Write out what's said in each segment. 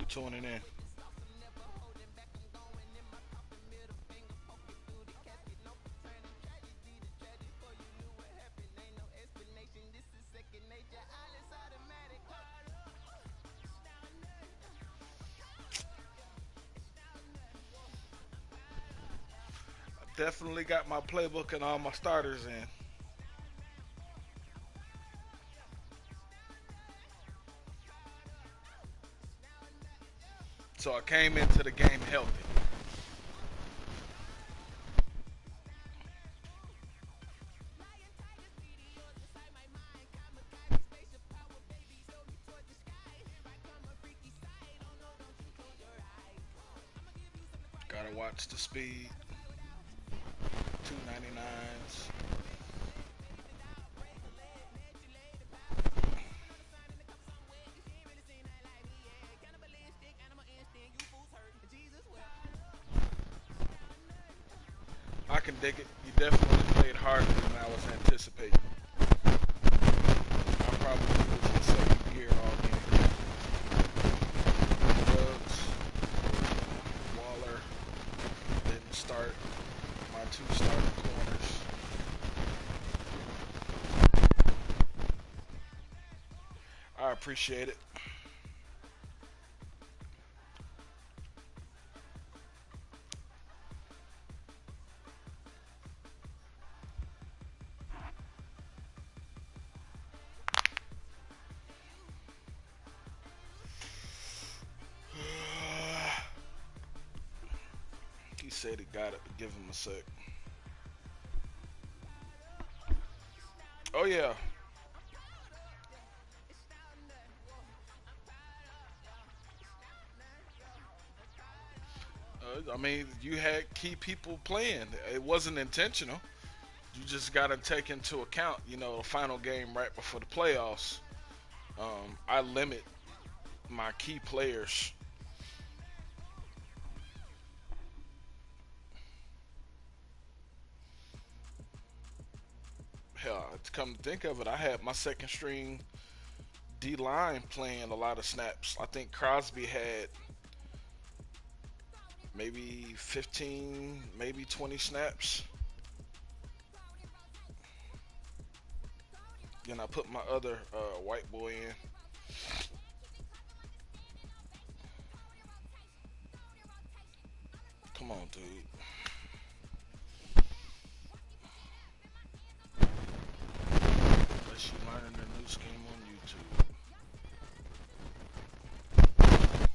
tuning in. Definitely got my playbook and all my starters in. So I came into the game healthy. Gotta watch the speed. 299s. I can dig it. You definitely played harder than I was anticipating. I probably was in second gear all game. Bugs, Waller didn't start. My two starting corners. I appreciate it. He said he got it, but give him a sec. Oh yeah. I mean, you had key people playing. It wasn't intentional. You just got to take into account, the final game right before the playoffs. I limit my key players. Hell, to come to think of it, I had my second string D line playing a lot of snaps. I think Crosby had maybe 15, maybe 20 snaps. Then I put my other white boy in. Come on, dude. Unless you learning the new scheme on YouTube.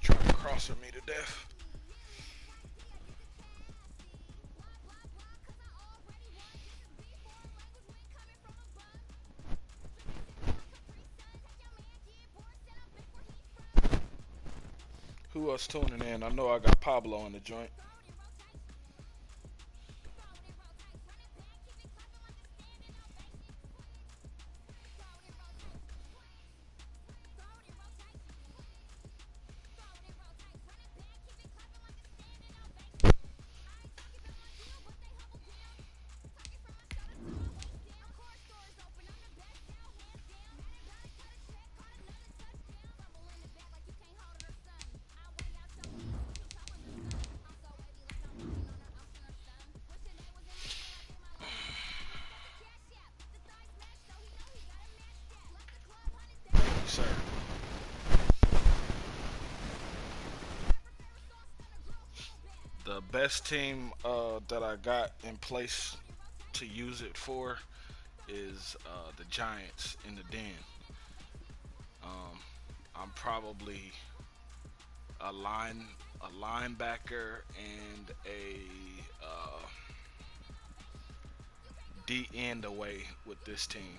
Try to crosser me to death. Who else tuning in? I know I got Pablo in the joint. Sir. The best team that I got in place to use it for is the Giants in the den. Um, I'm probably a linebacker and a D end away with this team.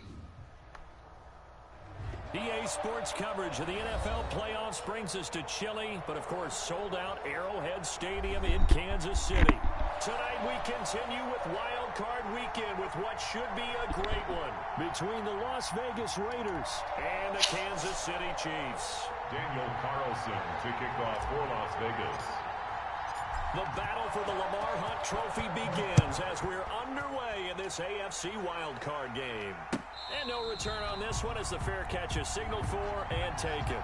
EA Sports coverage of the NFL playoffs brings us to chilly, but of course sold out Arrowhead Stadium in Kansas City. Tonight we continue with Wild Card Weekend with what should be a great one between the Las Vegas Raiders and the Kansas City Chiefs. Daniel Carlson to kick off for Las Vegas. The battle for the Lamar Hunt Trophy begins as we're underway in this AFC Wild Card game. And no return on this one as the fair catch is signaled for and taken.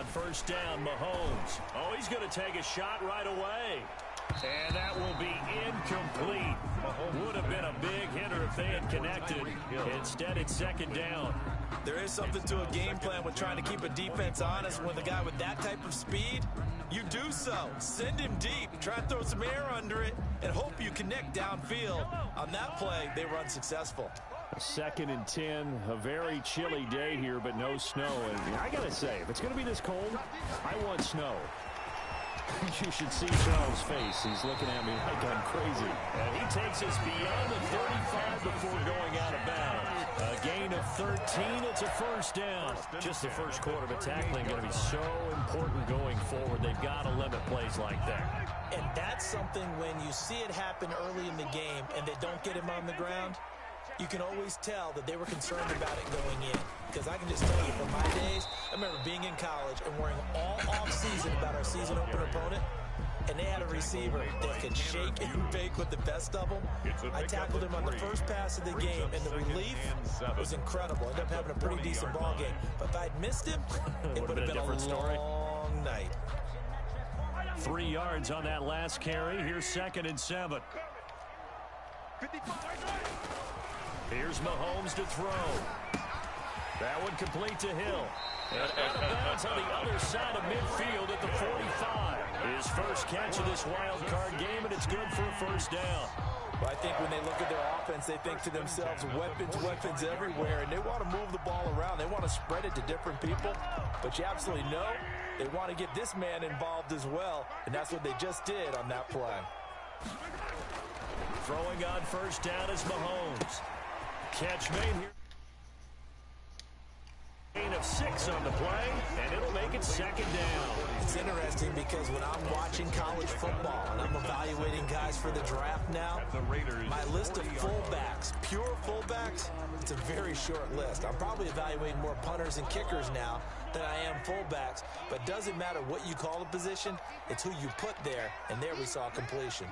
on first down, Mahomes. Oh, he's going to take a shot right away. And that will be incomplete. Would have been a big hitter if they had connected. Instead, it's second down. There is something to a game plan with trying to keep a defense honest. With a guy with that type of speed, you do so. Send him deep. Try and throw some air under it and hope you connect downfield. On that play, they were unsuccessful. 2nd and 10, a very chilly day here, but no snow. And I got to say, if it's going to be this cold, I want snow. You should see Charles' face. He's looking at me like I'm crazy. And he takes us beyond the 35 before going out of bounds. A gain of 13. It's a first down. Just the first quarter, but tackling going to be so important going forward. They've got to limit plays like that. And that's something when you see it happen early in the game and they don't get him on the ground, you can always tell that they were concerned about it going in. Because I can just tell you from my days, I remember being in college and worrying all off-season about our season opener opponent, and they had a receiver that could shake and bake with the best of them. I tackled him on the first pass of the game, and the relief was incredible. Ended up having a pretty decent ball game. But if I'd missed him, it would have been a long night. 3 yards on that last carry. Here's 2nd and 7. Here's Mahomes to throw. That one complete to Hill. And out of bounds on the other side of midfield at the 45. His first catch of this wild card game, and it's good for a first down. Well, I think when they look at their offense, they think to themselves, weapons everywhere, and they want to move the ball around. They want to spread it to different people, but you absolutely know they want to get this man involved as well, and that's what they just did on that play. Throwing on first down is Mahomes. Catch made here. Gain of 6 on the play, and it'll make it second down. It's interesting because when I'm watching college football and I'm evaluating guys for the draft now, my list of fullbacks, pure fullbacks, it's a very short list. I'm probably evaluating more punters and kickers now than I am fullbacks, but it doesn't matter what you call the position, it's who you put there, and there we saw completion.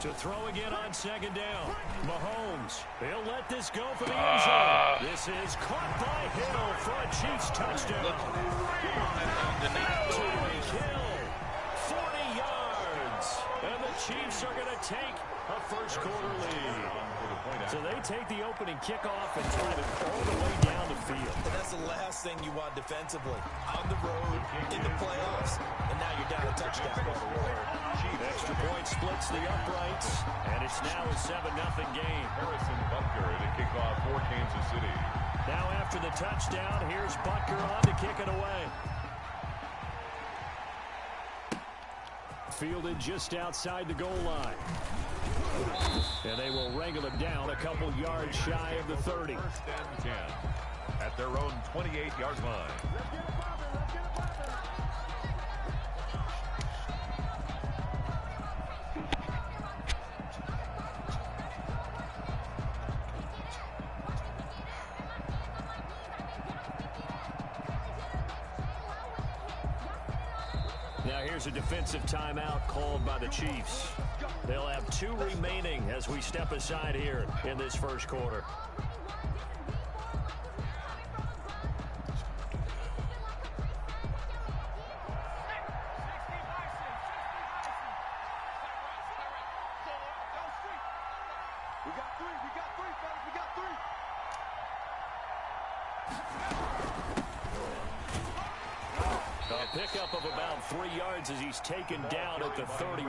To throw again on second down. Mahomes. He'll let this go for the end zone. This is caught by Hill for a Chiefs touchdown. Tyreek Hill, 40 yards. And the Chiefs are going to take a first quarter lead. So they take the opening kickoff and drive it all the way down the field. And that's the last thing you want defensively. On the road, in the playoffs, and now you're down a touchdown. Extra point splits the uprights, and it's now a 7-0 game. Harrison Butker to kick off for Kansas City. Now after the touchdown, here's Butker on to kick it away. Fielded just outside the goal line. And they will wrangle him down a couple yards shy of the 30. First and 10 at their own 28-yard line. Now here's a defensive timeout called by the Chiefs. They'll have 2 remaining as we step aside here in this first quarter. A pickup of about 3 yards as he's taken down at the 31.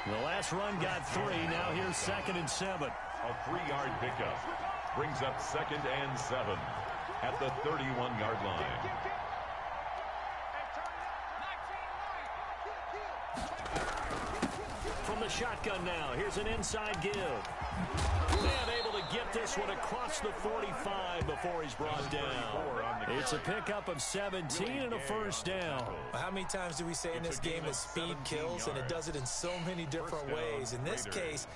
The last run got 3. Now here's 2nd and 7. A 3-yard pickup brings up 2nd and 7 at the 31-yard line. From the shotgun now, here's an inside give. And able to get this one across the 45 before he's brought down. It's a pickup of 17 and a first down. How many times do we say in this game that speed kills, and it does it in so many different ways? In this case,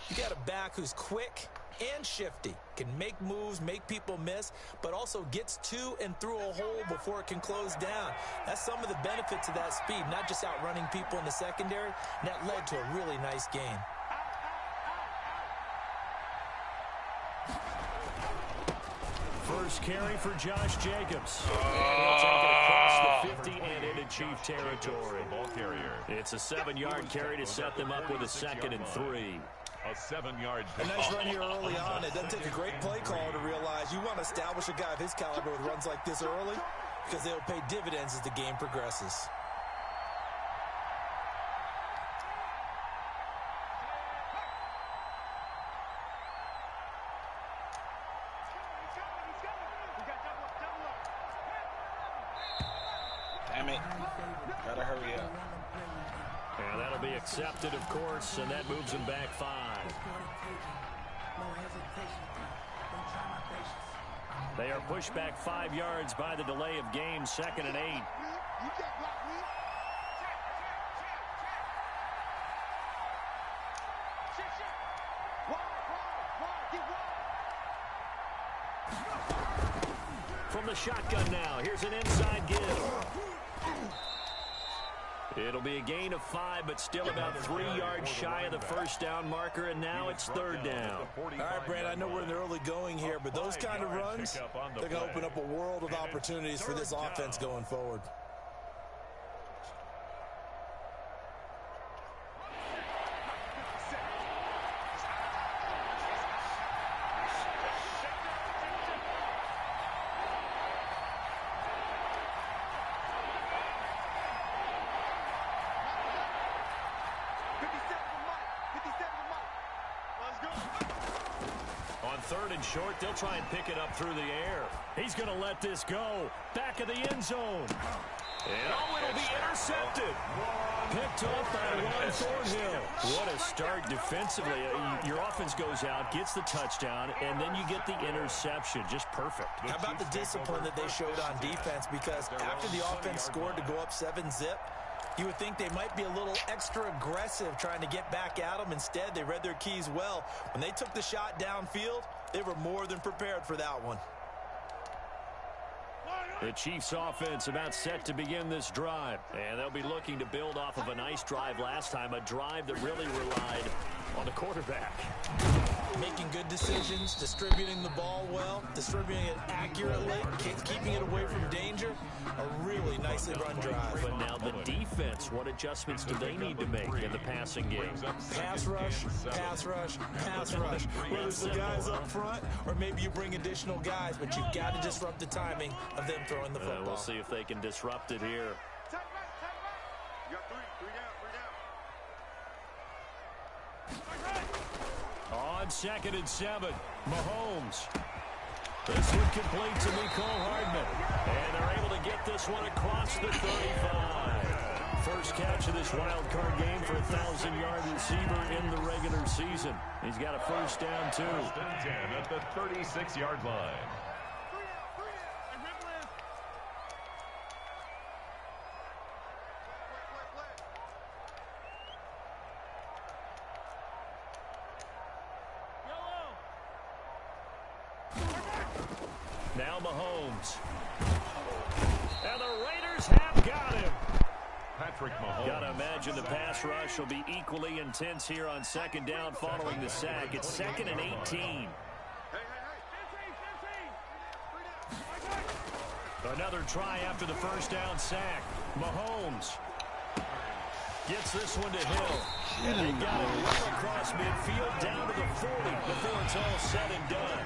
you got a back who's quick and shifty, can make moves, make people miss, but also gets to and through a hole before it can close down. That's some of the benefits of that speed, not just outrunning people in the secondary. And that led to a really nice game. first carry for Josh Jacobs. He'll take it across the 50 and into Chief territory. Ball carrier. It's a 7-yard carry to set them up with a 2nd and 3. A 7-yard A nice run here early on. It doesn't take a great play caller to realize you want to establish a guy of his caliber with runs like this early because they'll pay dividends as the game progresses. Damn it. Gotta hurry up. And that'll be accepted, of course, and that moves him back 5. They are pushed back 5 yards by the delay of game, 2nd and 8. From the shotgun now, here's an inside give. It'll be a gain of 5, but still about 3 yards shy of the first down marker, and now it's 3rd down. All right, Brad, I know we're in the early going here, but those kind of runs, they're going to open up a world of opportunities for this offense going forward. On 3rd and short, they'll try and pick it up through the air. He's going to let this go. Back of the end zone. And it'll be intercepted. Picked up by Ron Thornhill. What a start defensively. Your offense goes out, gets the touchdown, and then you get the interception. Just perfect. How about the discipline that they showed on defense? Because after the offense scored to go up 7-zip, you would think they might be a little extra aggressive trying to get back at them. Instead, they read their keys well. When they took the shot downfield, they were more than prepared for that one. The Chiefs offense about set to begin this drive. And they'll be looking to build off of a nice drive last time, a drive that really relied on the quarterback. Making good decisions, distributing the ball well, distributing it accurately, keeping it away from danger. A really nicely run drive. But now the defense, what adjustments do they need to make in the passing game? Pass rush, pass rush, pass rush. Whether it's the guys up front or maybe you bring additional guys, but you've got to disrupt the timing of them throwing the football. We'll see if they can disrupt it here. You got three down. On 2nd and 7, Mahomes. This one complete to Mecole Hardman. And they're able to get this one across the 35. First catch of this wild card game for a 1,000-yard receiver in the regular season. He's got a first down, too. 10 at the 36-yard line. Now Mahomes. And the Raiders have got him. Patrick Mahomes. Got to imagine the pass rush will be equally intense here on 2nd down following the sack. It's 2nd and 18. Another try after the first down sack. Mahomes gets this one to Hill. And they got it well across midfield down to the 40 before it's all said and done.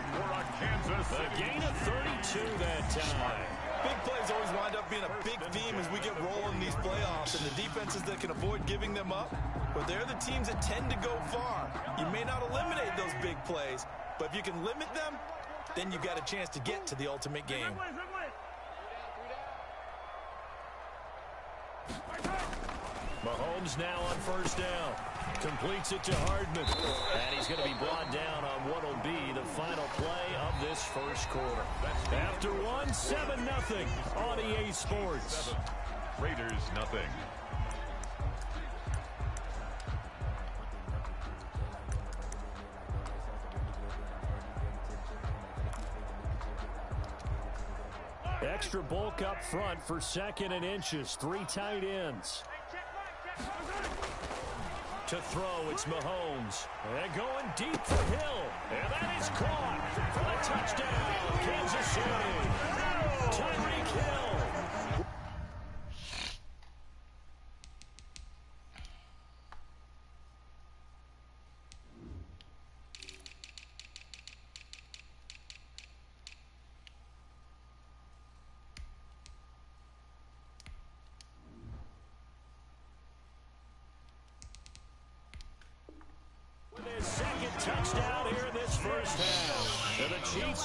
A gain of 32 that time. Big plays always wind up being a big theme as we get rolling in these playoffs, and the defenses that can avoid giving them up, but they're the teams that tend to go far. You may not eliminate those big plays, but if you can limit them, then you've got a chance to get to the ultimate game. Mahomes now on first down. Completes it to Hardman. And he's going to be brought down on what will be the final play of this first quarter. After one, 7-0 on EA Sports. Raiders, nothing. Extra bulk up front for 2nd and inches. 3 tight ends. To throw, it's Mahomes. And going deep for Hill. And that is caught for the touchdown, Kansas City.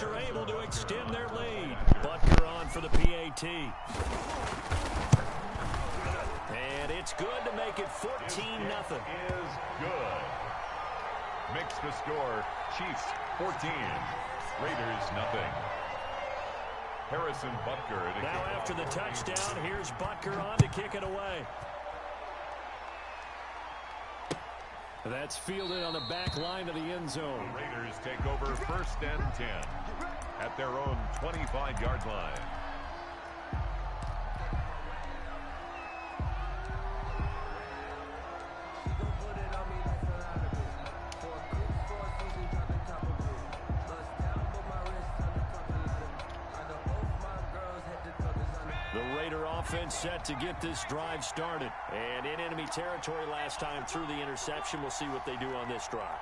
Giants are able to extend their lead. Butker on for the PAT. And it's good to make it 14-0. Is good. Makes the score Chiefs 14, Raiders nothing. Harrison Butker. Now after the touchdown, here's Butker on to kick it away. That's fielded on the back line of the end zone. The Raiders take over 1st and 10 at their own 25-yard line. Offense set to get this drive started. And in enemy territory last time through the interception. We'll see what they do on this drive.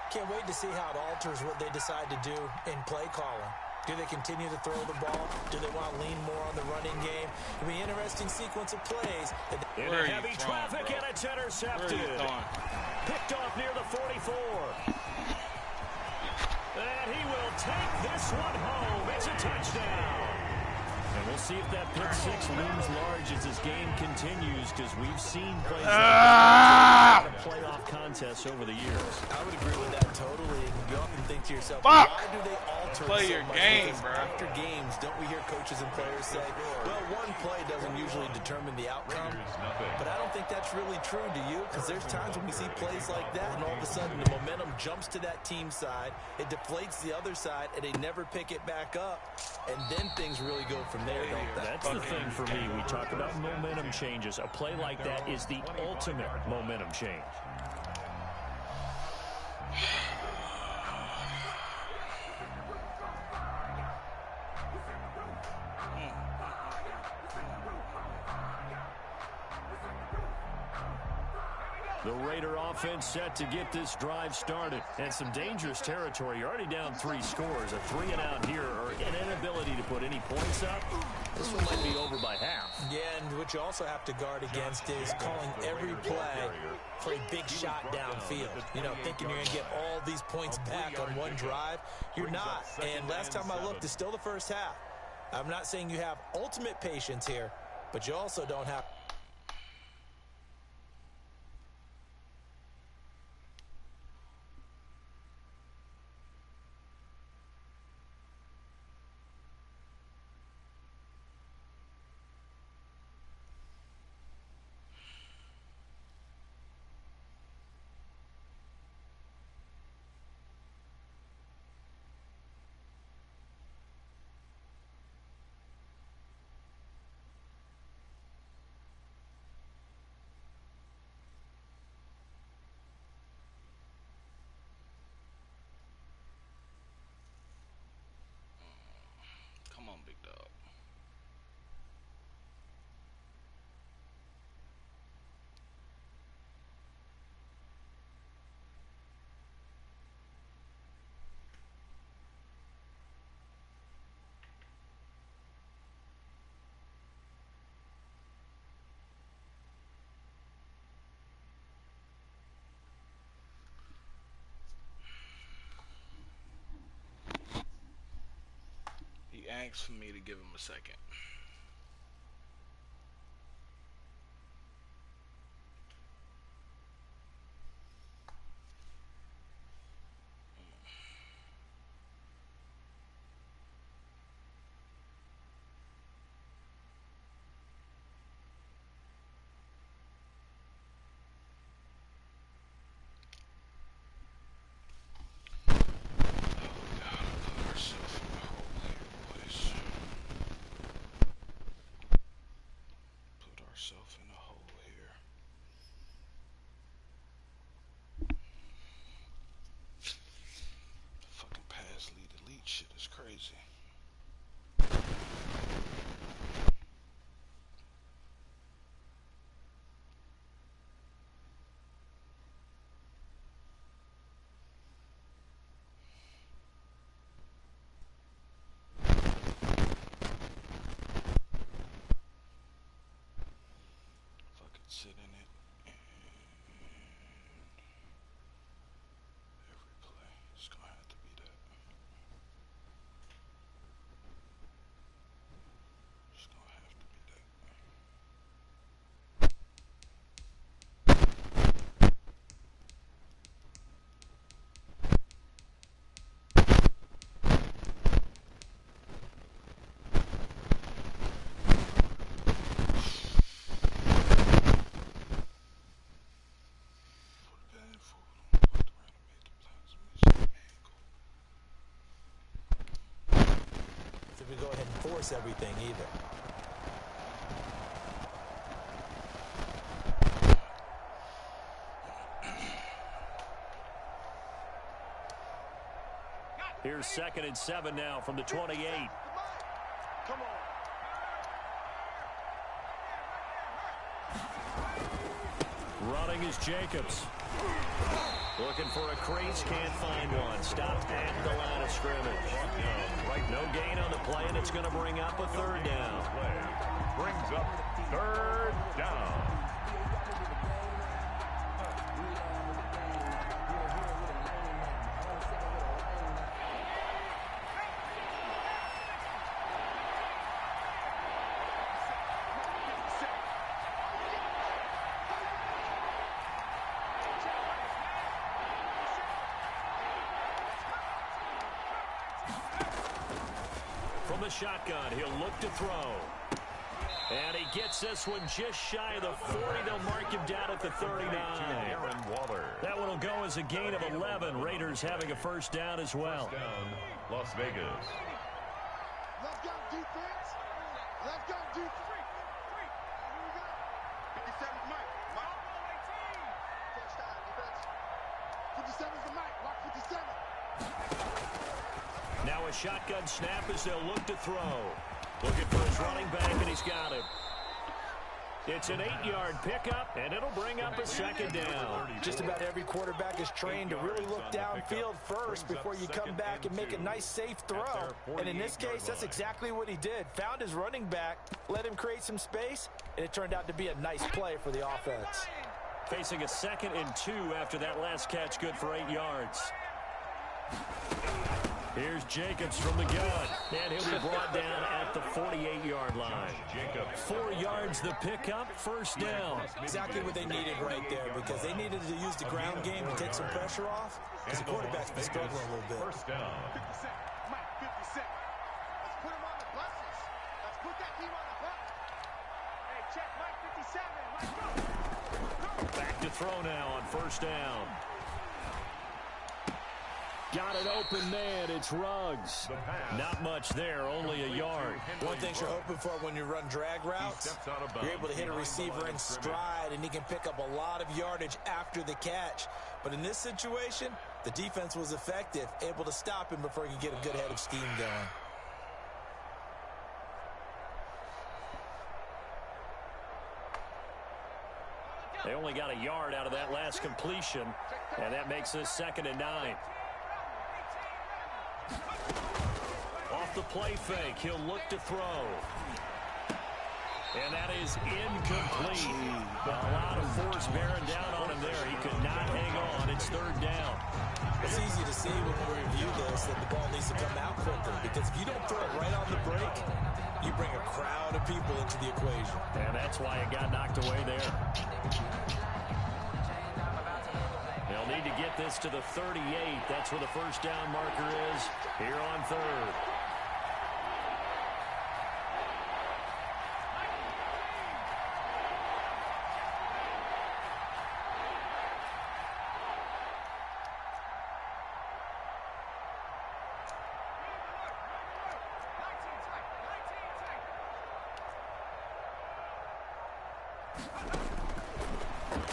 Can't wait to see how it alters what they decide to do in play calling. Do they continue to throw the ball? Do they want to lean more on the running game? It'll be an interesting sequence of plays. In a heavy traffic, and it's intercepted. Picked off near the 44. And he will take this one home. It's a touchdown. And we'll see if that pick six looms large as this game continues, because we've seen plays like that in playoff contests over the years. I would agree with that totally. You often think to yourself, why do they alter Play so your much? game, Because bro. after games, don't we hear coaches and players say, well, one play doesn't usually determine the outcome. But I don't think that's really true, do you? Because there's times when we see plays like that, and all of a sudden the momentum jumps to that team side, it deflates the other side, and they never pick it back up. And then things really go from there, don't they? That's the thing for me. We talk about momentum changes. A play like that is the ultimate momentum change. The Raider offense set to get this drive started. And some dangerous territory. You're already down 3 scores. A 3-and-out here, or an inability to put any points up. This one might be over by half. Yeah, and what you also have to guard against is calling every play for a big shot downfield. You know, thinking you're going to get all these points back on one drive. You're not. And last time I looked, it's still the first half. I'm not saying you have ultimate patience here, but you also don't have... Come on, big dog. He asked for me to give him a second. to go ahead and force everything either. Here's 2nd and 7 now from the 28. Come on. Running is Jacobs. Looking for a crease, can't find one. Stopped at the line of scrimmage. No gain on the play, and it's going to bring up a 3rd down. Brings up 3rd down. From the shotgun, he'll look to throw. And he gets this one just shy of the 40. They'll mark him down at the 39. Aaron Waller. That one will go as a gain of 11. Raiders having a 1st down as well. First down, Las Vegas. Let's go, defense. Let's go, defense. Here we go. 57's Mike. Mike. Touchdown, defense. 57's the Mike. Lock 57. Now a shotgun snap as they'll look to throw. Looking for his running back, and he's got him. It's an 8-yard pickup, and it'll bring up a 2nd down. Just about every quarterback is trained to really look downfield first before you come back and make a nice, safe throw. And in this case, that's exactly what he did. Found his running back, let him create some space, and it turned out to be a nice play for the offense. Facing a 2nd and 2 after that last catch, good for 8 yards. Here's Jacobs from the gun, and he'll be brought down at the 48-yard line. 4 yards the pickup, 1st down. Exactly what they needed right there, because they needed to use the ground game to take some pressure off, because the quarterback's been struggling a little bit. 1st down. 50 Mike, 50 Let's put him on the buses. Let's put that team on the bus. Hey, check Mike 57. Let's go. Back to throw now on 1st down. Got an open man. It's Ruggs. Not much there, only a yard. One thing you're hoping for when you run drag routes, you're able to hit a receiver in stride, and he can pick up a lot of yardage after the catch. But in this situation, the defense was effective, able to stop him before he could get a good head of steam going. They only got a yard out of that last completion, and that makes this 2nd and 9. Off the play fake, he'll look to throw. And that is incomplete. A lot of force bearing down on him there. He could not hang on. It's 3rd down. It's easy to see when we review this that the ball needs to come out quicker, because if you don't throw it right on the break, you bring a crowd of people into the equation. And that's why it got knocked away there. They'll need to get this to the 38. That's where the 1st down marker is here on 3rd.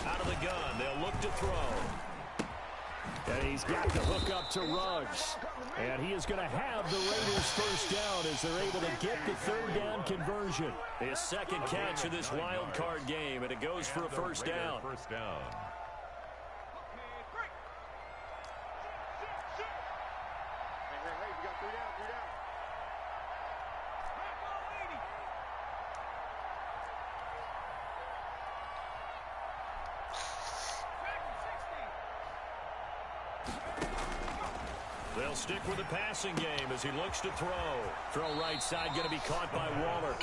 Out of the gun, they'll look to throw. And he's got the hook up to Ruggs. And he is going to have the Raiders' 1st down as they're able to get the 3rd down conversion. His 2nd catch of this wild card game, and it goes for a 1st down. 1st down. Hey, we got 3 down, 3 down. They'll stick with the passing game as he looks to throw. Throw right side, going to be caught by Waller.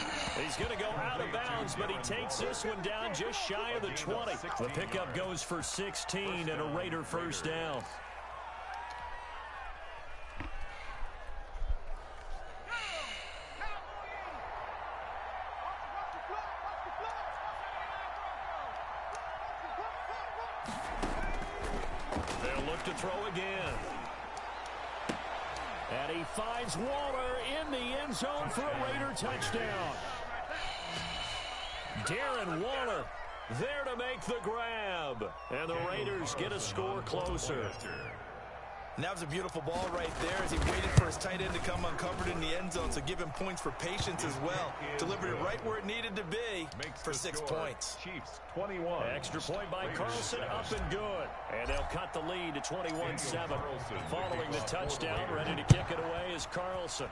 He's going to go out of bounds, but he takes this one down just shy of the 20. The pickup goes for 16 and a Raider 1st down. They'll look to throw again. And he finds Waller in the end zone for a Raider touchdown. Darren Waller there to make the grab. And the Raiders get a score closer. And that was a beautiful ball right there as he waited for his tight end to come uncovered in the end zone, so give him points for patience as well. Delivered it right where it needed to be for 6 points. Chiefs 21. Extra point by Carlson, up and good. And they'll cut the lead to 21-7. Following the touchdown, ready to kick it away is Carlson.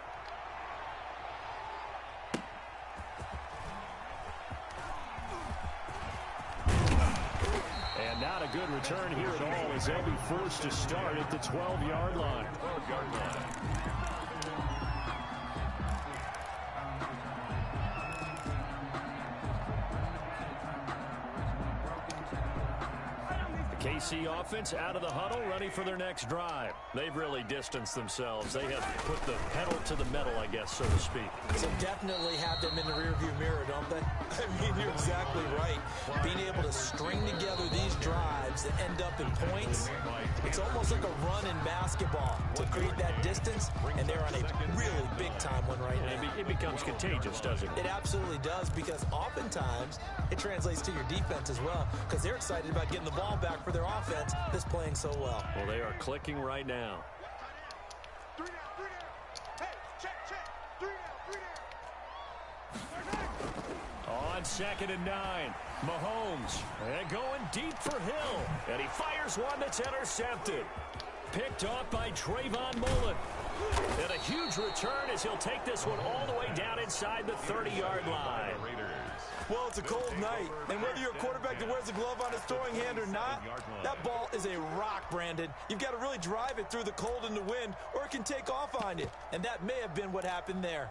And not a good return here at all as they'll be forced to start at the 12-yard line. The KC offense out of the huddle, ready for their next drive. They've really distanced themselves. They have put the pedal to the metal, I guess, so to speak. So definitely have them in the rearview mirror, don't they? I mean, you're exactly right. Being able to string together these drives that end up in points, it's almost like a run in basketball to create that distance, and they're on a really big-time one right now. It becomes contagious, doesn't it? It absolutely does, because oftentimes it translates to your defense as well, because they're excited about getting the ball back for their offense that's playing so well. Well, they are clicking right now. 3 down, 3 down. Hey, check. 3 down. On 2nd and 9, Mahomes and going deep for Hill. And he fires one that's intercepted. Picked off by Trayvon Mullen. And a huge return as he'll take this one all the way down inside the 30-yard line. Well, it's a cold night, and whether you're a quarterback that wears a glove on his throwing hand or not, that ball is a rock, Brandon. You've got to really drive it through the cold and the wind, or it can take off on you, and that may have been what happened there.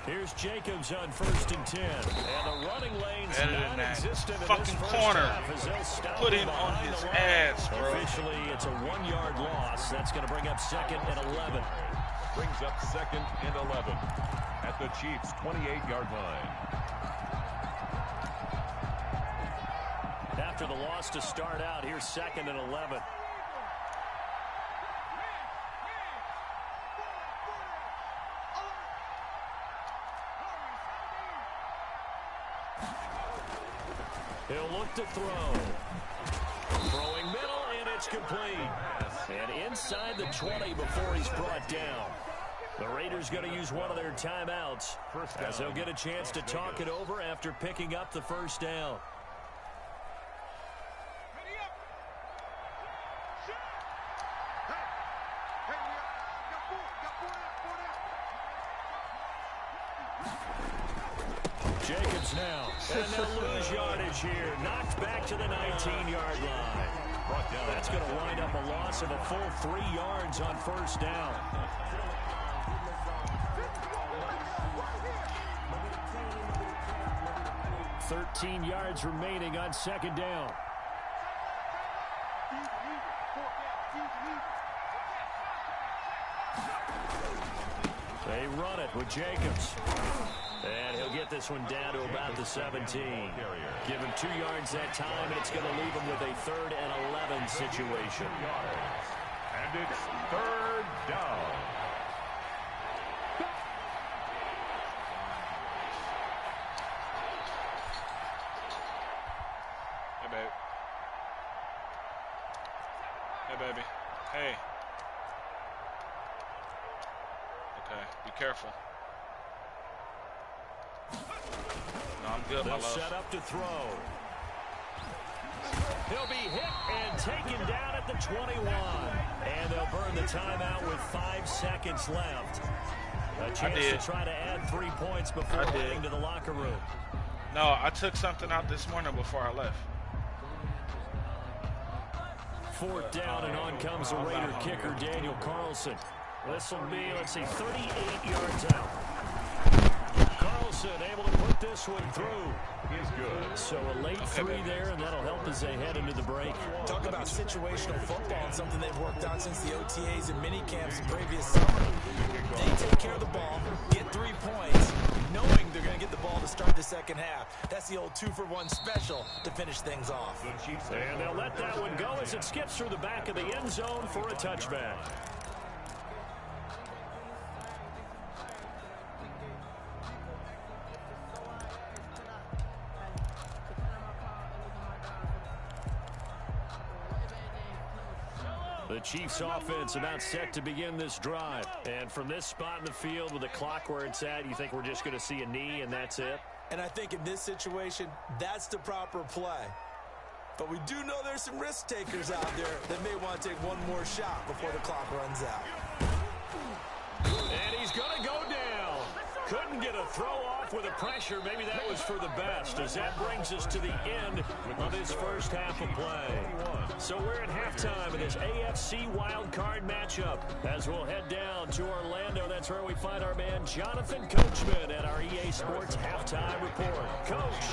Here's Jacobs on 1st and 10. And the running lane's non-existent in this fucking first corner. half as they'll stop Put him him on behind his the line. ass, bro. Officially, it's a 1-yard loss. That's going to bring up 2nd and 11. Brings up 2nd and 11 at the Chiefs' 28-yard line. After the loss to start out, here's 2nd and 11. He'll look to throw. Throwing middle, and it's complete. And inside the 20 before he's brought down. The Raiders going to use one of their timeouts as they'll get a chance to talk it over after picking up the first down. Jacobs now, and they'll lose yardage here. Knocked back to the 19-yard line. That's going to wind up a loss of a full 3 yards on 1st down. "13 yards remaining on 2nd down. They run it with Jacobs. And he'll get this one down to about the 17. Give him 2 yards that time, and it's going to leave him with a 3rd and 11 situation. And it's 3rd down. Hey, baby. Hey, baby. Hey. Okay, be careful. No, I'm good, my They'll love. set up to throw. He'll be hit and taken down at the 21. And they'll burn the timeout with 5 seconds left. A chance to try to add 3 points before heading to the locker room. No, I took something out this morning before I left. 4th down, and on comes the Raider kicker, Daniel Carlson. This will be, let's see, 38 yards out. Carlson Wilson able to put this one through. He's good. So a late three there, and that'll help as they head into the break. Talk about situational football and something they've worked on since the OTAs and mini camps the previous summer. They take care of the ball, get 3 points, knowing they're going to get the ball to start the second half. That's the old 2-for-1 special to finish things off. And they'll let that one go as it skips through the back of the end zone for a touchback. The Chiefs offense about set to begin this drive. And from this spot in the field with the clock where it's at, you think we're just going to see a knee and that's it? And I think in this situation, that's the proper play. But we do know there's some risk takers out there that may want to take one more shot before the clock runs out. And he's going to go down. Couldn't get a throw off with the pressure. Maybe that was for the best, as that brings us to the end of this first half of play. So we're at halftime in this AFC wildcard matchup. As we'll head down to Orlando, that's where we find our man Jonathan Coachman at our EA Sports Halftime Report. Coach,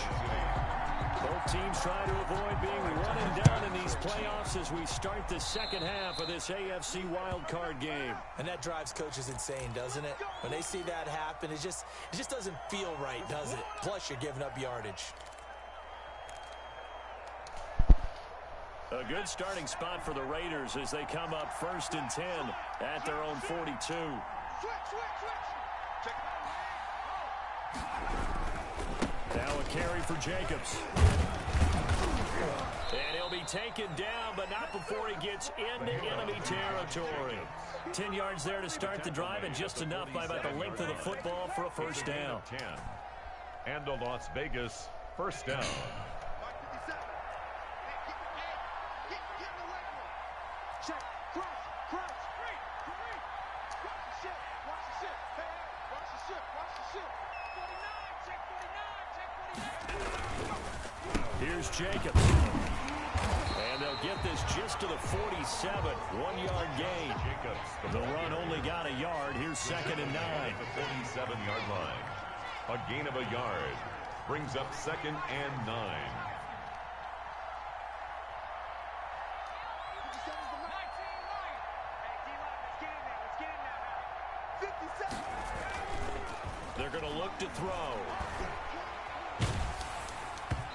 both teams trying to avoid being run and done in these playoffs as we start the second half of this AFC wildcard game. And that drives coaches insane, doesn't it? When they see that happen, it just doesn't feel right, does it? Plus, you're giving up yardage. A good starting spot for the Raiders as they come up 1st and 10 at their own 42. Now a carry for Jacobs. And he'll be taken down, but not before he gets into enemy territory. 10 yards there to start the drive, and just enough by about the length of the football for a first down. 10. And a Las Vegas first down. Check, cross, free. Watch the ship, hey, watch the ship. 49, check 49. Here's Jacobs. And they'll get this just to the 47. 1-yard gain. The run only got a yard. Here's 2nd and 9. At the 47-yard line. A gain of a yard. Brings up 2nd and 9. They're going to look to throw.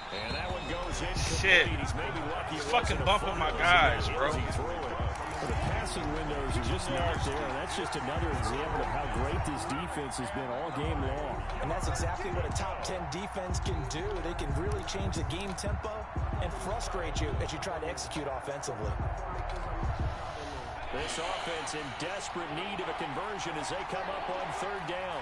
And that one goes in. Shit. He's maybe lucky. He's fucking bumping my guys, bro. The passing windows are just not there. And that's just another example of how great this defense has been all game long. And that's exactly what a top 10 defense can do. They can really change the game tempo and frustrate you as you try to execute offensively. This offense in desperate need of a conversion as they come up on 3rd down.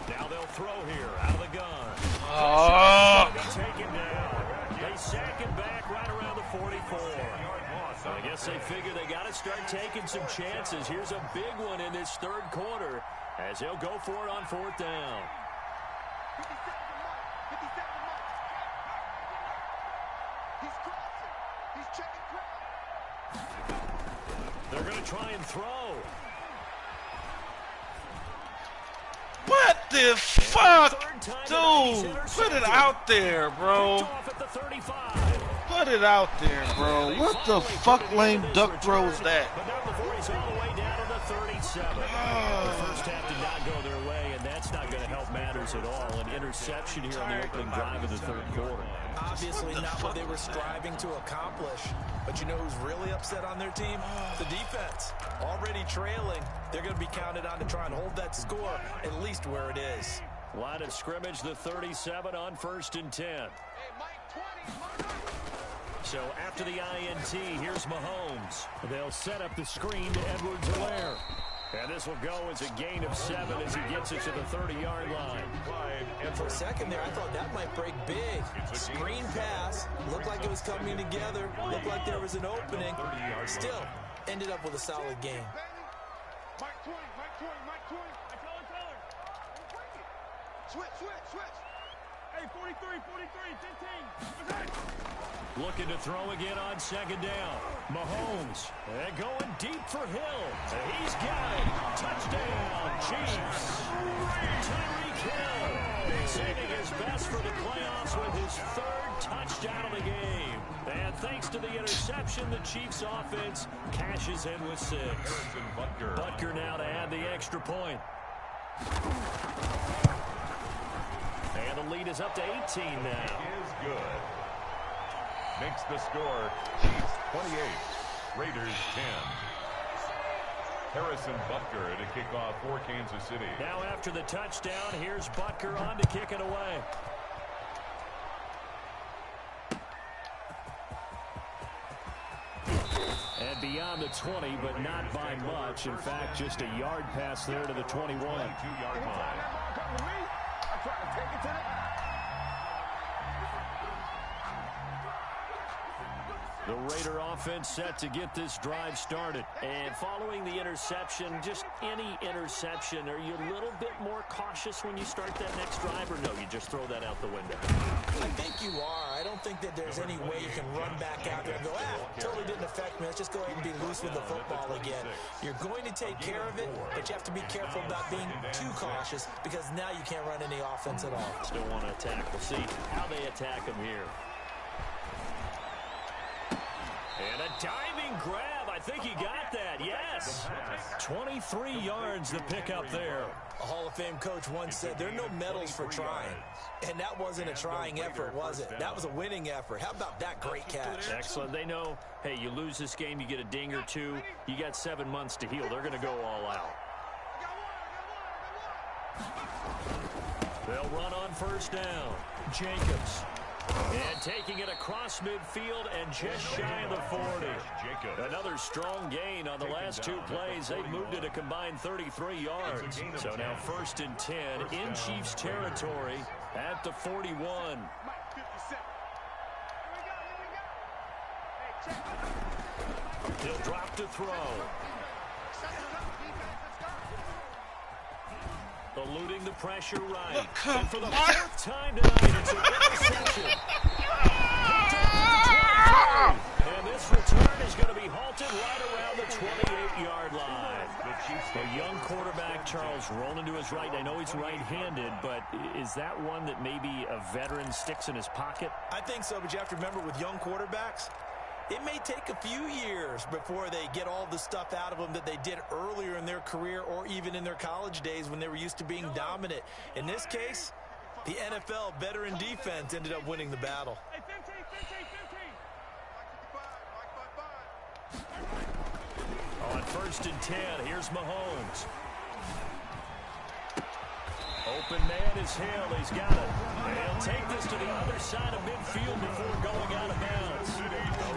Now they'll throw here out of the gun. Oh. Taken down. They sack him back right around the 44. I guess they figure they got to start taking some chances. Here's a big one in this 3rd quarter as they'll go for it on 4th down. They're going to try and throw. What the fuck? Dude, put it out there, bro. Put it out there, bro. What the fuck lame duck throw is that? But not before he's all the way down to the 37. The first half did not go their way, and that's not going to help matters at all. An interception here on the opening drive of the 3rd quarter. Obviously not what they were striving to accomplish. But you know who's really upset on their team? The defense. Already trailing. They're going to be counted on to try and hold that score at least where it is. Line of scrimmage, the 37 on 1st and 10. So after the INT, here's Mahomes. They'll set up the screen to Edwards-Helaire. And this will go as a gain of 7 as he gets it to the 30-yard line. And for a second there, I thought that might break big. Screen pass. Looked like it was coming together. Looked like there was an opening. Still, ended up with a solid game. Switch. Hey, 43, 15. Looking to throw again on second down. Mahomes going deep for Hill. He's got it. Touchdown, Chiefs. Tyreek Hill saving his best for the playoffs with his third touchdown of the game. And thanks to the interception, the Chiefs offense cashes in with 6. Butker now to add the extra point. And the lead is up to 18 now. Is good. Makes the score Chiefs 28, Raiders 10. Harrison Butker to kick off for Kansas City. Now after the touchdown, here's Butker on to kick it away. And beyond the 20, but not by much. In fact, just a yard pass there to the 21. 22-yard line. The Raider offense set to get this drive started. And following the interception, just any interception, are you a little bit more cautious when you start that next drive, or no, you just throw that out the window? I think you are. I don't think that there's any way you can run back out there and go, totally didn't affect me. Let's just go ahead and be loose with the football again. You're going to take care of it, but you have to be careful about being too cautious because now you can't run any offense at all. Still want to attack. We'll see how they attack him here. And a diving grab. I think he got that. Yes. 23 yards the pickup there. A Hall of Fame coach once said there are no medals for trying. And that wasn't a trying effort, was it? That was a winning effort. How about that great catch? Excellent. They know, hey, you lose this game, you get a ding or two. You got 7 months to heal. They're going to go all out. They'll run on first down. Jacobs. And taking it across midfield and just shy of the 40. Another strong gain on the last 2 plays. They've moved it a combined 33 yards. So now 1st and 10 in Chiefs territory at the 41. He'll drop to throw. Eluding the pressure right. And for the 4th time tonight, it's a interception. And this return is going to be halted right around the 28-yard line. A young quarterback, Charles, rolling to his right. I know he's right-handed, but is that one that maybe a veteran sticks in his pocket? I think so, but you have to remember with young quarterbacks, it may take a few years before they get all the stuff out of them that they did earlier in their career or even in their college days when they were used to being dominant. In this case, the NFL veteran defense ended up winning the battle. On 1st and 10, here's Mahomes. Open man is Hill. He's got it. And he'll take this to the other side of midfield before going out of bounds. A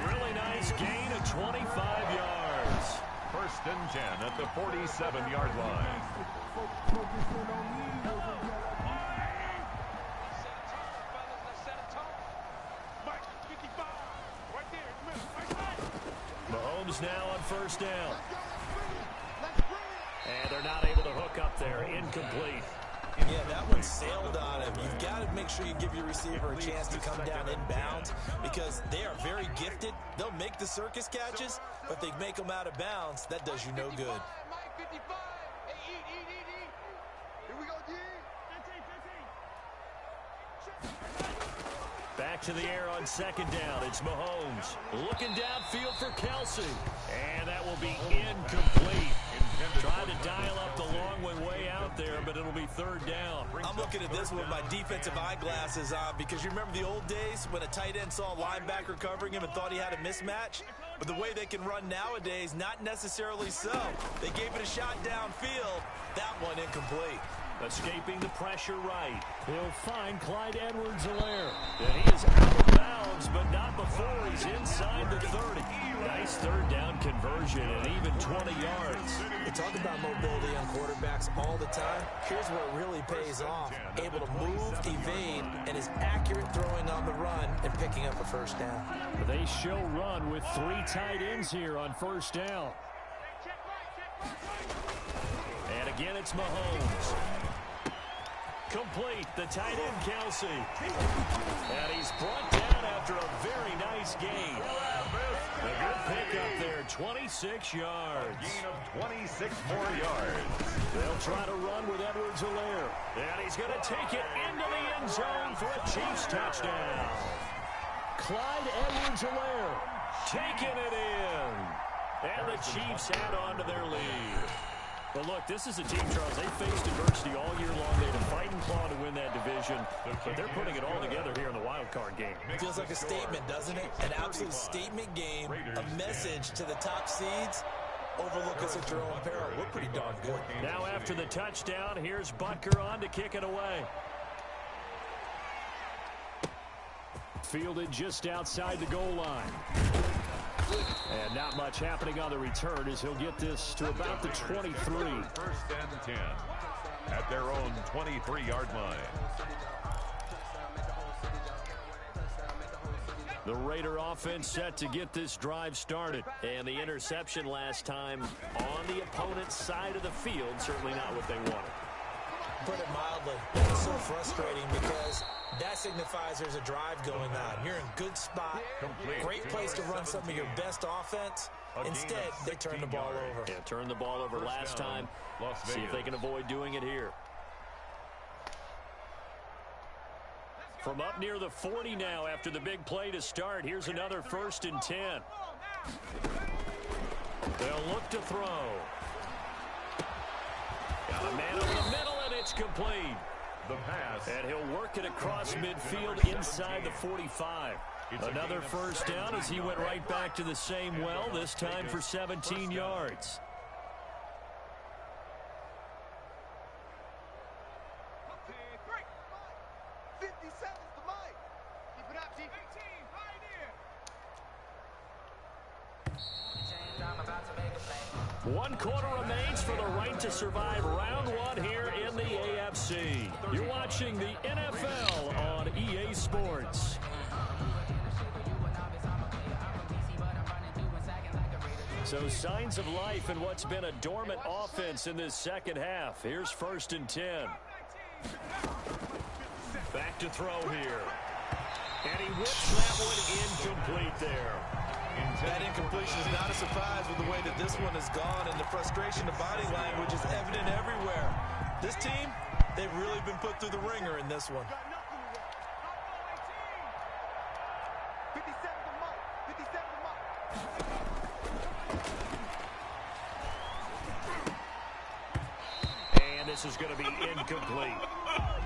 really nice gain of 25 yards. 1st and 10 at the 47-yard line. Mahomes now on 1st down. And they're not able to hook up there. Incomplete. Yeah, that one sailed on him. You've got to make sure you give your receiver a chance to come down inbounds because they are very gifted. They'll make the circus catches, but they make them out of bounds. That does you no good. Back to the air on 2nd down. It's Mahomes. Looking downfield for Kelsey. And that will be incomplete. Trying to dial up the long one way out there, but it'll be 3rd down. I'm looking at this with my defensive eyeglasses on because you remember the old days when a tight end saw a linebacker covering him and thought he had a mismatch? But the way they can run nowadays, not necessarily so. They gave it a shot downfield. That one incomplete. Escaping the pressure right. He'll find Clyde Edwards-Helaire. And he is out of bounds, but not before he's inside the 30. Nice 3rd down conversion and even 20 yards. We talk about mobility on quarterbacks all the time. Here's where it really pays off. Able to move, evade, and is accurate throwing on the run and picking up a 1st down. They show run with 3 tight ends here on 1st down. And again, it's Mahomes. Complete. The tight end, Kelsey. And he's brought down after a very nice gain. A good pickup there, 26 yards. A gain of 26 more yards. They'll try to run with Edwards-Helaire. And he's going to take it into the end zone for a Chiefs touchdown. Clyde Edwards-Helaire taking it in. And the Chiefs add on to their lead. But look, this is a team, Charles, they faced adversity all year long. They had to fight and claw to win that division, but they're putting it all together here in the wild card game. Feels like a statement, doesn't it? An absolute statement game, a message to the top seeds. Overlook us at your own peril. We're pretty darn good. Now after the touchdown, here's Butker on to kick it away. Fielded just outside the goal line. And not much happening on the return as he'll get this to about the 23. First and 10 at their own 23-yard line. The Raider offense set to get this drive started. And the interception last time on the opponent's side of the field, certainly not what they wanted. Put it mildly, it's so frustrating because that signifies there's a drive going on. You're in a good spot, great place to run some of your best offense. Instead, they turn the ball over. Yeah, turned the ball over last time. See if they can avoid doing it here. From up near the 40 now after the big play to start, here's another 1st and 10. They'll look to throw. Got a man over the middle, and it's complete. The pass. And he'll work it across midfield inside the 45. Another first down as he went right back to the same well, this time for 17 yards. One quarter remains for the right to survive round one here in the AFC. You're watching the NFL on EA Sports. So signs of life in what's been a dormant offense in this second half. Here's 1st and 10. Back to throw here. And he whips that one incomplete there. That incompletion is not a surprise with the way that this one has gone, and the frustration, the body language is evident everywhere. This team, they've really been put through the ringer in this one. And this is going to be incomplete.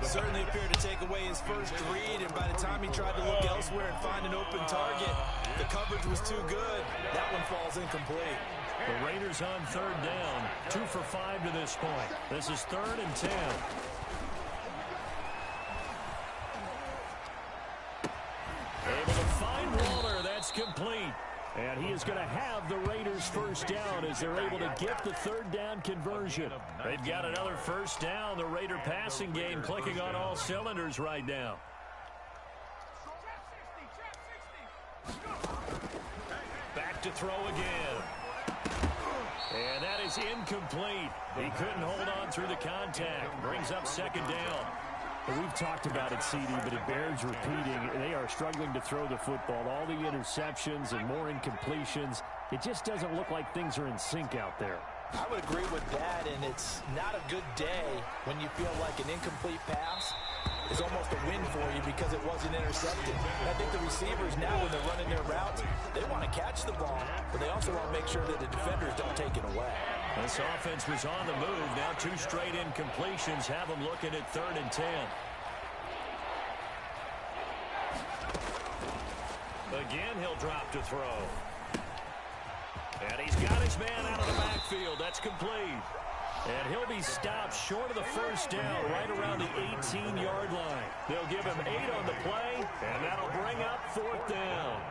Certainly appeared to take away his first read, and by the time he tried to look elsewhere and find an open target, the coverage was too good. That one falls incomplete. The Raiders on 3rd down, 2 for 5 to this point. This is 3rd and 10. Able to find Waller. That's complete. And he is going to have the Raiders first down as they're able to get the 3rd down conversion. They've got another first down. The Raider passing game clicking on all cylinders right now. Back to throw again. And that is incomplete. He couldn't hold on through the contact. Brings up 2nd down. We've talked about it, CD, but it bears repeating. They are struggling to throw the football. All the interceptions and more incompletions. It just doesn't look like things are in sync out there. I would agree with that, and it's not a good day when you feel like an incomplete pass is almost a win for you because it wasn't intercepted. I think the receivers now, when they're running their routes, they want to catch the ball, but they also want to make sure that the defenders don't take it away. This offense was on the move. Now 2 straight incompletions have them looking at 3rd and 10. Again, he'll drop to throw. And he's got his man out of the backfield. That's complete. And he'll be stopped short of the first down right around the 18-yard line. They'll give him 8 on the play, and that'll bring up 4th down.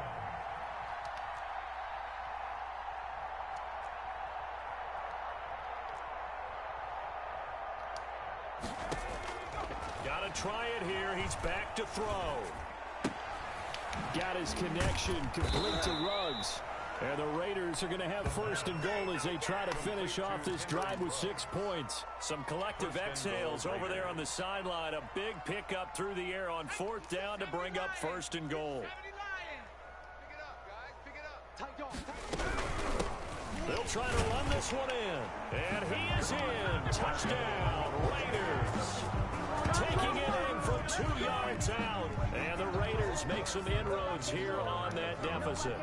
Got to try it here. He's back to throw. Got his connection complete to Ruggs. And the Raiders are going to have first and goal as they try to finish off this drive with 6 points. Some collective exhales over there on the sideline. A big pickup through the air on 4th down to bring up first and goal. They'll try to run this one in. And he is in. Touchdown, Raiders. Taking it in from 2 yards out. And the Raiders make some inroads here on that deficit.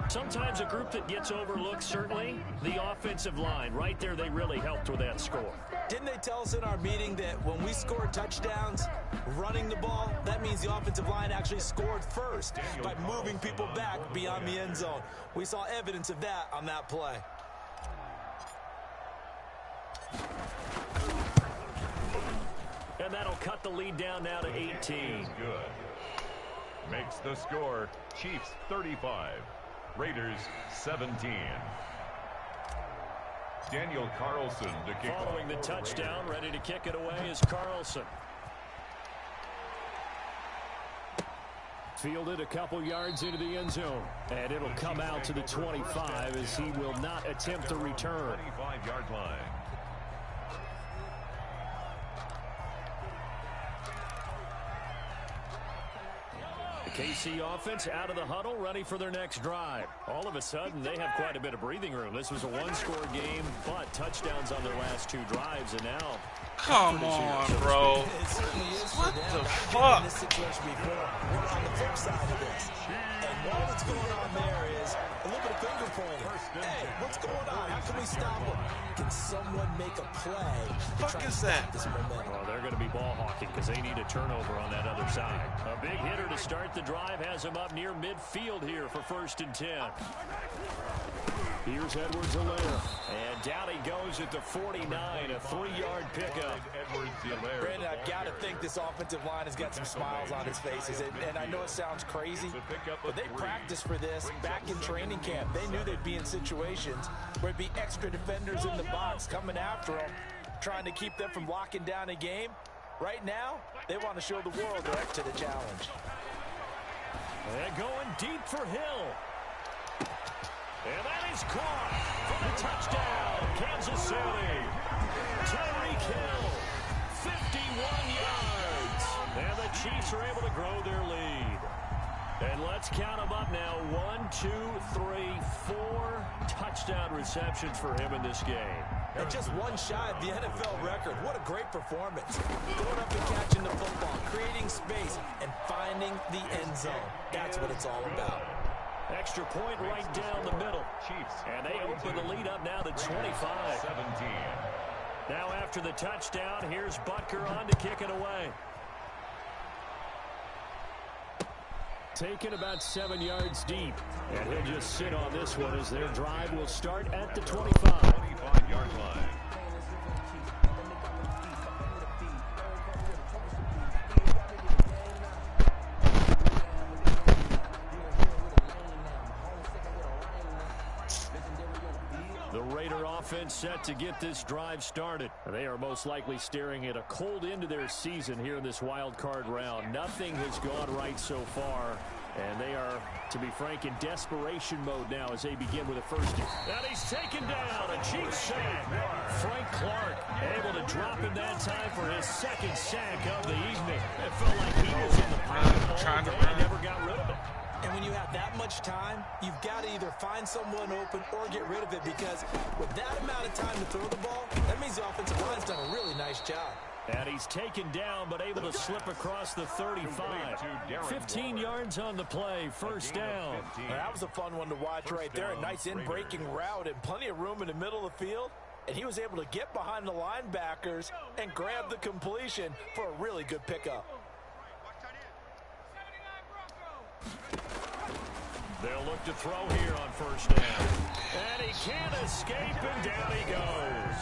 Sometimes a group that gets overlooked, certainly, the offensive line. Right there, they really helped with that score. Didn't they tell us in our meeting that when we score touchdowns running the ball, that means the offensive line actually scored first by moving people back beyond the end zone? We saw evidence of that on that play. And that'll cut the lead down now to 18. Good. Makes the score Chiefs 35. Raiders 17. Daniel Carlson to kick off. Following the touchdown, ready to kick it away is Carlson. Fielded a couple yards into the end zone. And it'll come out to the 25 as he will not attempt to return. 25-yard line. The KC offense out of the huddle, ready for their next drive. All of a sudden, they have quite a bit of breathing room. This was a one-score game, but touchdowns on their last 2 drives, and now... Come on, bro. What the fuck? This situation before, we're on the flip side of this. And while what's going on there is a little bit of finger pointing. Hey, what's going on? How can we stop them? Can someone make a play? Fuck is that? This momentum? Well, they're going to be ball hawking because they need a turnover on that other side. A big hitter to start the drive has him up near midfield here for 1st and 10. Here's Edwards-Helaire. And down he goes at the 49, a 3-yard pickup. Brandon, I've got to think this offensive line has got some smiles on its faces. And I know it sounds crazy, but they practiced for this back in training camp. They knew they'd be in situations where it'd be extra defenders in the box coming after them, trying to keep them from locking down a game. Right now, they want to show the world they're up to the challenge. And going deep for Hill. And that is caught for the touchdown, Kansas City. Tyreek Hill, 51 yards. And the Chiefs are able to grow their lead. And let's count them up now. 1, 2, 3, 4 touchdown receptions for him in this game. And just one shy of the NFL record. What a great performance. Going up and catching the football, creating space, and finding the end zone. That's what it's all about. Extra point right down the middle. Chiefs. And they open the lead up now to 25. 17. Now after the touchdown, here's Butker on to kick it away. Taken about 7 yards deep. And he'll just sit on this one as their drive will start at the 25. 25-yard line. The Raider offense set to get this drive started. They are most likely staring at a cold end to their season here in this wild card round. Nothing has gone right so far, and they are, to be frank, in desperation mode now as they begin with a first. And he's taken down, a Chief sack. Frank Clark able to drop in that time for his 2nd sack of the evening. It felt like he was in the pocket Trying to all day, run. never got rid of it. And when you have that much time, you've got to either find someone open or get rid of it, because with that amount of time to throw the ball, that means the offensive line's done a really nice job. And he's taken down, but able to slip across the 35. 15 yards on the play, first down. Well, that was a fun one to watch right there. A nice in-breaking route and plenty of room in the middle of the field. And he was able to get behind the linebackers and grab the completion for a really good pickup. They'll look to throw here on first down. And he can't escape, and down he goes.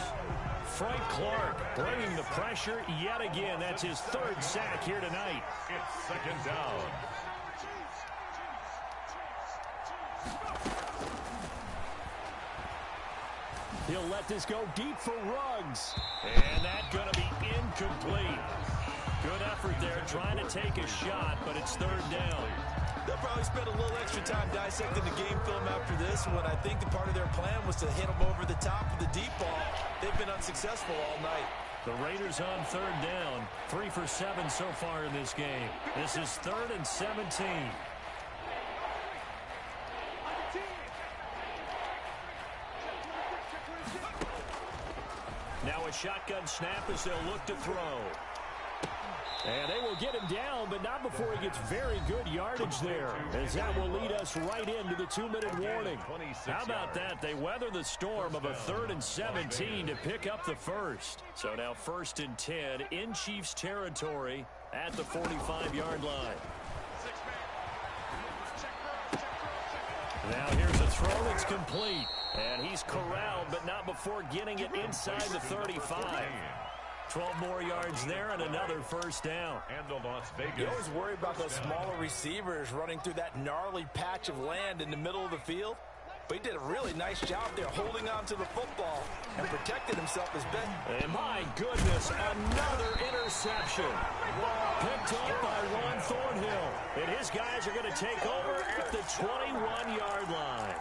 Frank Clark bringing the pressure yet again. That's his 3rd sack here tonight. It's 2nd down. He'll let this go deep for Ruggs. And that's going to be incomplete. Good effort there trying to take a shot, but it's 3rd down. They'll probably spend a little extra time dissecting the game film after this when I think the part of their plan was to hit them over the top of the deep ball. They've been unsuccessful all night. The Raiders on third down. 3 for 7 so far in this game. This is 3rd and 17. Now a shotgun snap as they'll look to throw. And they will get him down, but not before he gets very good yardage there, as that will lead us right into the 2-minute warning. How about that? They weather the storm of a 3rd and 17 to pick up the first. So now 1st and 10 in Chiefs territory at the 45-yard line. Now here's a throw that's complete. And he's corralled, but not before getting it inside the 35. 12 more yards there and another first down. And the Las Vegas. You always worry about those smaller receivers running through that gnarly patch of land in the middle of the field. But he did a really nice job there holding on to the football and protected himself as best. And my goodness, another interception. Picked up by Ron Thornhill. And his guys are going to take over at the 21-yard line.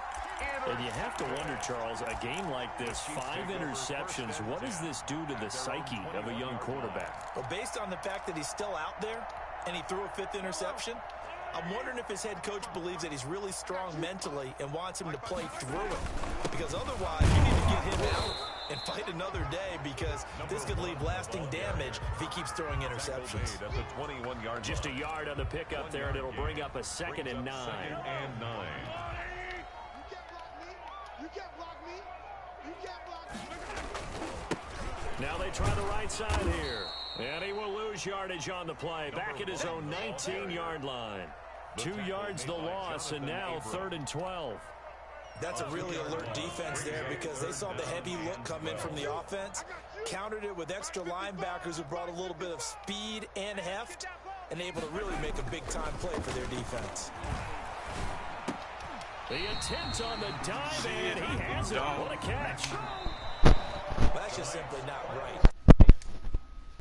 And you have to wonder, Charles, a game like this, 5 interceptions, what does this do to the psyche of a young quarterback? Well, based on the fact that he's still out there and he threw a 5th interception, I'm wondering if his head coach believes that he's really strong mentally and wants him to play through it. Because otherwise, you need to get him out and fight another day, because this could leave lasting damage if he keeps throwing interceptions. At the 21-yard. Just a yard on the pickup there, and it'll bring up a 2nd and 9. 2nd and 9. Now they try the right side here. And he will lose yardage on the play. Back at his own 19-yard line. 2 yards the loss, and now 3rd and 12. That's a really alert defense there, because they saw the heavy look come in from the offense, countered it with extra linebackers who brought a little bit of speed and heft, and able to really make a big-time play for their defense. The attempt on the dive, and he has it. What a catch. That's just simply not right.